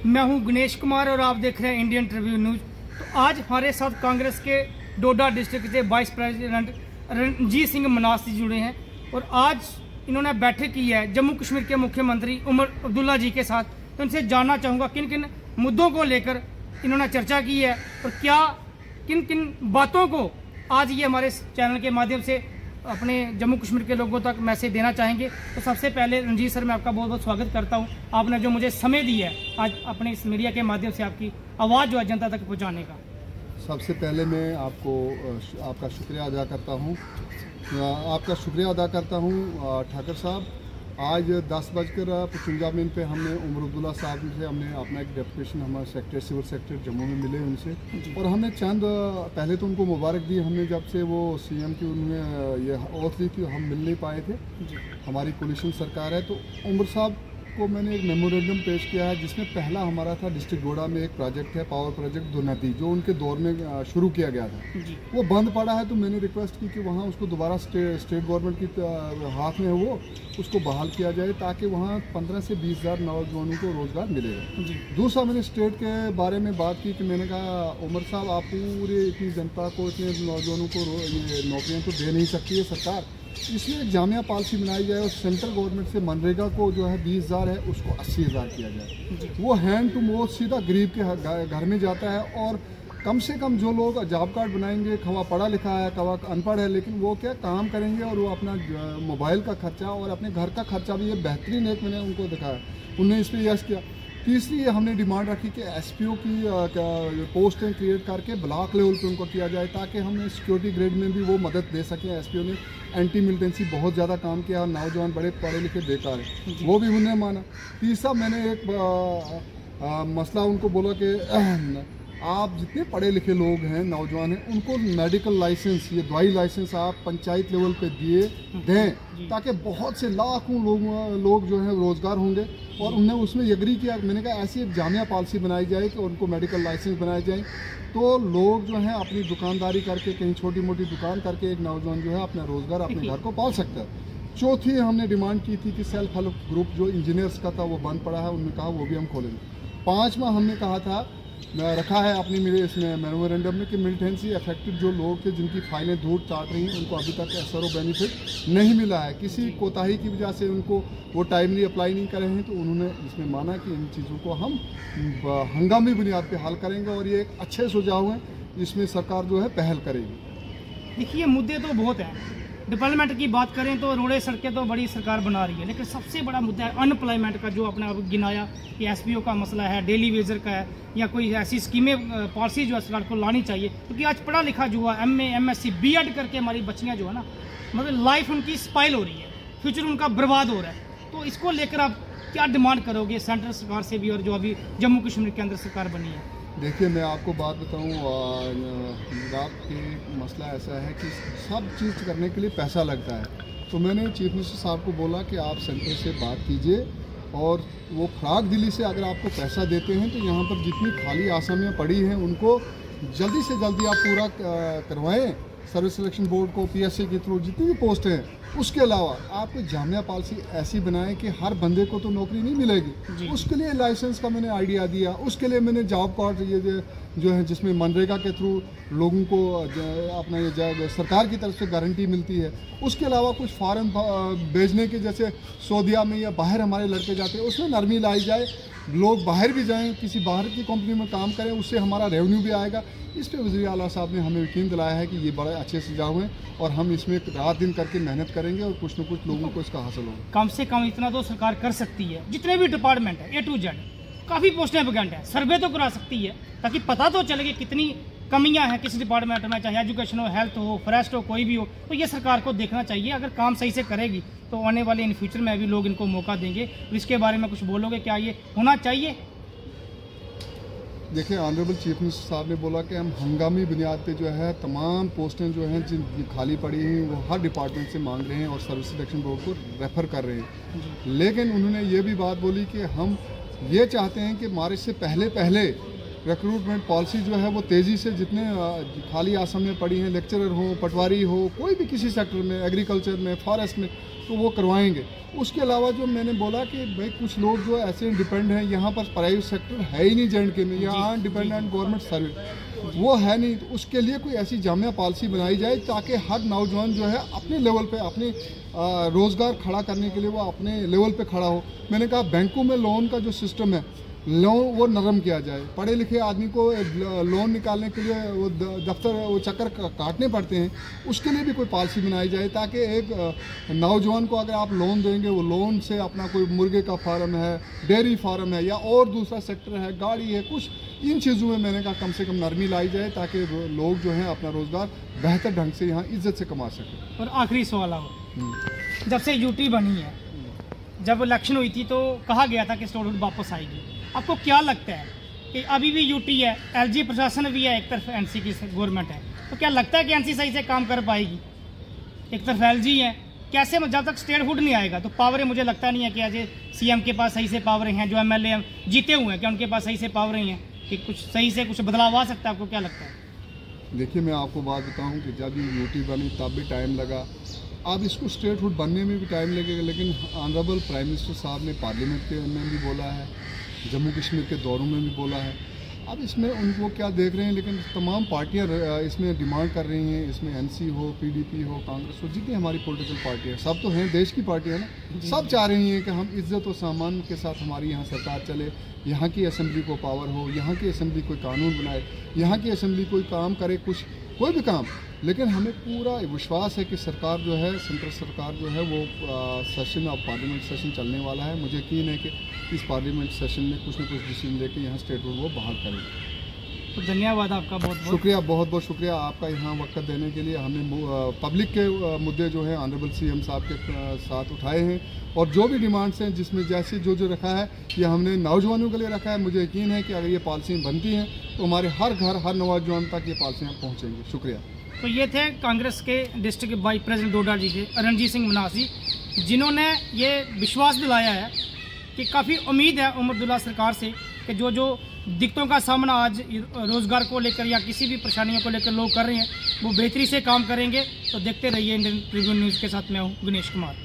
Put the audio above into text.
मैं हूं गणेश कुमार और आप देख रहे हैं इंडियन ट्रिब्यून न्यूज। तो आज हमारे साथ कांग्रेस के डोडा डिस्ट्रिक्ट के वाइस प्रेसिडेंट रणजीत सिंह मनास जी जुड़े हैं और आज इन्होंने बैठक की है जम्मू कश्मीर के मुख्यमंत्री उमर अब्दुल्ला जी के साथ। तो इनसे जानना चाहूँगा किन किन मुद्दों को लेकर इन्होंने चर्चा की है और क्या किन किन बातों को आज ये हमारे चैनल के माध्यम से अपने जम्मू कश्मीर के लोगों तक मैसेज देना चाहेंगे। तो सबसे पहले रणजीत सर, मैं आपका बहुत बहुत स्वागत करता हूं। आपने जो मुझे समय दिया है आज अपने इस मीडिया के माध्यम से आपकी आवाज़ जो है जनता तक पहुंचाने का। सबसे पहले मैं आपका शुक्रिया अदा करता हूं ठाकर साहब। आज 10:55 मिनट पे हमने उमर अब्दुल्ला साहब से हमने अपना एक डेपुटेशन हमारे सेक्रेटरी सिविल सेक्रेटरी जम्मू में मिले उनसे और हमने चंद पहले तो उनको मुबारक दी। हमने जब से वो सीएम की उन्होंने ये ओथ ली थी हम मिल नहीं पाए थे। हमारी कोलिशन सरकार है तो उमर साहब को मैंने एक मेमोरेंडम पेश किया है जिसमें पहला हमारा था डिस्ट्रिक्ट डोडा में एक प्रोजेक्ट है पावर प्रोजेक्ट दुर्नती जो उनके दौर में शुरू किया गया था। वो बंद पड़ा है तो मैंने रिक्वेस्ट की कि वहाँ उसको दोबारा स्टेट गवर्नमेंट की हाथ में वो उसको बहाल किया जाए ताकि वहाँ 15 से 20 हज़ार नौजवानों को रोज़गार मिलेगा। दूसरा मैंने स्टेट के बारे में बात की कि मैंने कहा उमर साहब आप पूरे इतनी जनता को इतने नौजवानों को ये नौकरियाँ तो दे नहीं सकती है सरकार, इसलिए एक जामिया पॉलिसी बनाई जाए और सेंट्रल गवर्नमेंट से मनरेगा को जो है 20,000 है उसको 80,000 किया जाए। वो हैंड टू माउथ सीधा गरीब के घर में जाता है और कम से कम जो लोग जॉब कार्ड बनाएंगे खवा पढ़ा लिखा है खवा अनपढ़ है लेकिन वो क्या काम करेंगे और वो अपना मोबाइल का खर्चा और अपने घर का खर्चा भी ये बेहतरीन एक मैंने उनको दिखाया, उन्होंने इस पर यश किया। तीसरी हमने डिमांड रखी कि एसपीओ की पोस्टें क्रिएट करके ब्लॉक लेवल पे उनको किया जाए ताकि हम सिक्योरिटी ग्रेड में भी वो मदद दे सकें। एसपीओ ने एंटी मिलिटेंसी बहुत ज़्यादा काम किया और नौजवान बड़े पढ़े लिखे बेकार है, वो भी उन्होंने माना। तीसरा मैंने एक मसला उनको बोला कि आप जितने पढ़े लिखे लोग हैं नौजवान हैं उनको मेडिकल लाइसेंस ये दवाई लाइसेंस आप पंचायत लेवल पे दें ताकि बहुत से लाखों लोग जो हैं रोज़गार होंगे। और उन्होंने उसमें एग्री किया। मैंने कहा ऐसी एक जामिया पॉलिसी बनाई जाए कि उनको मेडिकल लाइसेंस बनाए जाए तो लोग जो हैं अपनी दुकानदारी करके कहीं छोटी मोटी दुकान करके एक नौजवान जो है अपना रोज़गार अपने घर को पाल सकता है। चौथी हमने डिमांड की थी कि सेल्फ हेल्प ग्रुप जो इंजीनियर्स का था वो बंद पड़ा है, उन्होंने कहा वो भी हम खोलेंगे। पाँचवा हमने कहा था रखा है अपनी मेरे इसमें मेमोरेंडम में कि मिलिटेंसी अफेक्टेड जो लोग थे जिनकी फाइलें दूर चाट रही हैं उनको अभी तक एसआरओ बेनिफिट नहीं मिला है, किसी कोताही की वजह से उनको वो टाइमली अप्लाई नहीं कर रहे हैं। तो उन्होंने इसमें माना कि इन चीज़ों को हम हंगामी बुनियाद पे हल करेंगे और ये एक अच्छे सुझाव हैं जिसमें सरकार जो है पहल करेगी। देखिए मुद्दे तो बहुत हैं। डेवलपमेंट की बात करें तो रोडें सड़कें तो बड़ी सरकार बना रही है लेकिन सबसे बड़ा मुद्दा है अनएम्प्लॉयमेंट का जो अपने आप गिनाया कि एसपीओ का मसला है, डेली वेजर का है या कोई ऐसी स्कीमें पॉलिसी जो है सरकार को लानी चाहिए क्योंकि आज पढ़ा लिखा जो है एमए एमएससी बीएड करके हमारी बच्चियाँ जो है ना मतलब लाइफ उनकी स्पाइल हो रही है, फ्यूचर उनका बर्बाद हो रहा है। तो इसको लेकर आप क्या डिमांड करोगे सेंट्रल सरकार से भी और जो अभी जम्मू कश्मीर के अंदर सरकार बनी है? देखिए मैं आपको बात बताऊं, गुजरात के मसला ऐसा है कि सब चीज़ करने के लिए पैसा लगता है। तो मैंने चीफ मिनिस्टर साहब को बोला कि आप सेंटर से बात कीजिए और वो खराक दिली से अगर आपको पैसा देते हैं तो यहाँ पर जितनी खाली आसामियाँ पड़ी हैं उनको जल्दी से जल्दी आप पूरा करवाएं। सर्विस सिलेक्शन बोर्ड को पीएससी के थ्रू जितनी भी पोस्ट हैं उसके अलावा आप जामिया पॉलिसी ऐसी बनाएं कि हर बंदे को तो नौकरी नहीं मिलेगी। उसके लिए लाइसेंस का मैंने आइडिया दिया, उसके लिए मैंने जॉब कार्ड ये जो है जिसमें मनरेगा के थ्रू लोगों को अपना ये सरकार की तरफ से गारंटी मिलती है। उसके अलावा कुछ फॉरेन भेजने के जैसे सऊदीया में या बाहर हमारे लड़के जाते हैं उसमें नरमी लाई जाए, लोग बाहर भी जाएं किसी बाहर की कंपनी में काम करें उससे हमारा रेवेन्यू भी आएगा। इस पर वज़ीर आला साहब ने हमें यकीन दिलाया है कि ये बड़े अच्छे सुझाव हैं और हम इसमें रात दिन करके मेहनत करेंगे और कुछ न कुछ लोगों को इसका हासिल होगा। कम से कम इतना तो सरकार कर सकती है, जितने भी डिपार्टमेंट है A to Z काफ़ी पोस्टें वैकेंट है, सर्वे तो करा सकती है ताकि पता तो चले कि कितनी कमियां हैं किस डिपार्टमेंट में, चाहे एजुकेशन हो, हेल्थ हो, फॉरेस्ट हो, कोई भी हो। तो ये सरकार को देखना चाहिए। अगर काम सही से करेगी तो आने वाले इन फ्यूचर में भी लोग इनको मौका देंगे। तो इसके बारे में कुछ बोलोगे, क्या ये होना चाहिए? देखिए ऑनरेबल चीफ मिनिस्टर साहब ने बोला कि हम हंगामी बुनियाद पे जो है तमाम पोस्टें जो हैं जिन खाली पड़ी हैं वो हर डिपार्टमेंट से मांग रहे हैं और सर्विस सिलेक्शन बोर्ड को रेफ़र कर रहे हैं। लेकिन उन्होंने ये भी बात बोली कि हम ये चाहते हैं कि मार्च से पहले रिक्रूटमेंट पॉलिसी जो है वो तेज़ी से, जितने खाली आसाम में पड़ी हैं, लेक्चरर हो, पटवारी हो, कोई भी किसी सेक्टर में, एग्रीकल्चर में, फॉरेस्ट में, तो वो करवाएंगे। उसके अलावा जो मैंने बोला कि भाई कुछ लोग जो ऐसे डिपेंड हैं, यहाँ पर प्राइवेट सेक्टर है ही नहीं J&K में, यहाँ डिपेंडेंट गवर्नमेंट सर्विस वो है नहीं, तो उसके लिए कोई ऐसी जामिया पॉलिसी बनाई जाए ताकि हर नौजवान जो है अपने लेवल पे अपने रोज़गार खड़ा करने के लिए वो अपने लेवल पे खड़ा हो। मैंने कहा बैंकों में लोन का जो सिस्टम है, लोन वो नरम किया जाए। पढ़े लिखे आदमी को लोन निकालने के लिए वो दफ्तर वो चक्कर काटने पड़ते हैं, उसके लिए भी कोई पॉलिसी बनाई जाए ताकि एक नौजवान को अगर आप लोन देंगे, वो लोन से अपना कोई मुर्गे का फार्म है, डेयरी फार्म है या और दूसरा सेक्टर है, गाड़ी है, कुछ इन चीज़ों में मैंने कहा कम से कम नरमी लाई जाए ताकि लोग जो हैं अपना रोज़गार बेहतर ढंग से यहाँ इज्जत से कमा सकें। और आखिरी सवाल आओ, जब से यूटी बनी है, जब इलेक्शन हुई थी तो कहा गया था कि स्टेटहुड वापस आएगी, आपको क्या लगता है कि अभी भी यूटी है, एलजी प्रशासन भी है, एक तरफ एनसी की गवर्नमेंट है, तो क्या लगता है कि एनसी सही से काम कर पाएगी? एक तरफ एलजी है, कैसे जब तक स्टेटहुड नहीं आएगा तो पावरें, मुझे लगता नहीं है कि आज सीएम के पास सही से पावरें हैं, जो एमएलए जीते हुए हैं क्या उनके पास सही से पावरें हैं कि कुछ सही से कुछ बदलाव आ सकता है? आपको क्या लगता है? देखिए, मैं आपको बात बताऊं कि जब ये यूटी बनी तब भी टाइम लगा, अब इसको स्टेटहुड बनने में भी टाइम लगेगा, लेकिन ऑनरेबल प्राइम मिनिस्टर साहब ने पार्लियामेंट के में भी बोला है, जम्मू कश्मीर के दौरों में भी बोला है। अब इसमें उनको क्या देख रहे हैं, लेकिन तमाम पार्टियां इसमें डिमांड कर रही हैं, इसमें एनसी हो, पीडीपी हो, कांग्रेस हो, जितनी हमारी पॉलिटिकल पार्टियां सब तो हैं, देश की पार्टियां ना, सब चाह रही हैं कि हम इज्जत और सामान के साथ हमारी यहाँ सरकार चले, यहाँ की असेंबली को पावर हो, यहाँ की असेंबली कोई कानून बनाए, यहाँ की असेंबली कोई काम करे, कुछ कोई भी काम। लेकिन हमें पूरा विश्वास है कि सरकार जो है, सेंट्रल सरकार जो है वो सेशन, अब पार्लियामेंट सेशन चलने वाला है, मुझे यकीन है कि इस पार्लियामेंट सेशन में कुछ न कुछ डिसीजन लेके यहाँ स्टेटहुड वो बहाल करेंगे। तो धन्यवाद आपका, बहुत बहुत शुक्रिया, बहुत बहुत शुक्रिया आपका यहाँ वक्त देने के लिए। हमने पब्लिक के मुद्दे जो हैं ऑनरेबल सीएम साहब के साथ उठाए हैं, और जो भी डिमांड्स हैं जिसमें जैसे जो रखा है ये हमने नौजवानों के लिए रखा है। मुझे यकीन है कि अगर ये पॉलिसी बनती हैं तो हमारे हर घर, हर नौजवान तक ये पॉलिसियाँ पहुँचेंगी। शुक्रिया। तो ये थे कांग्रेस के डिस्ट्रिक्ट वाइस प्रेसिडेंट डोडा जी के रणजीत सिंह मनास जी, जिन्होंने ये विश्वास दिलाया है कि काफ़ी उम्मीद है उमर अब्दुल्ला सरकार से कि जो दिक्कतों का सामना आज रोज़गार को लेकर या किसी भी परेशानियों को लेकर लोग कर रहे हैं, वो बेहतरी से काम करेंगे। तो देखते रहिए इंडियन ट्रिब्यून न्यूज़ के साथ मैं हूँ गणेश कुमार।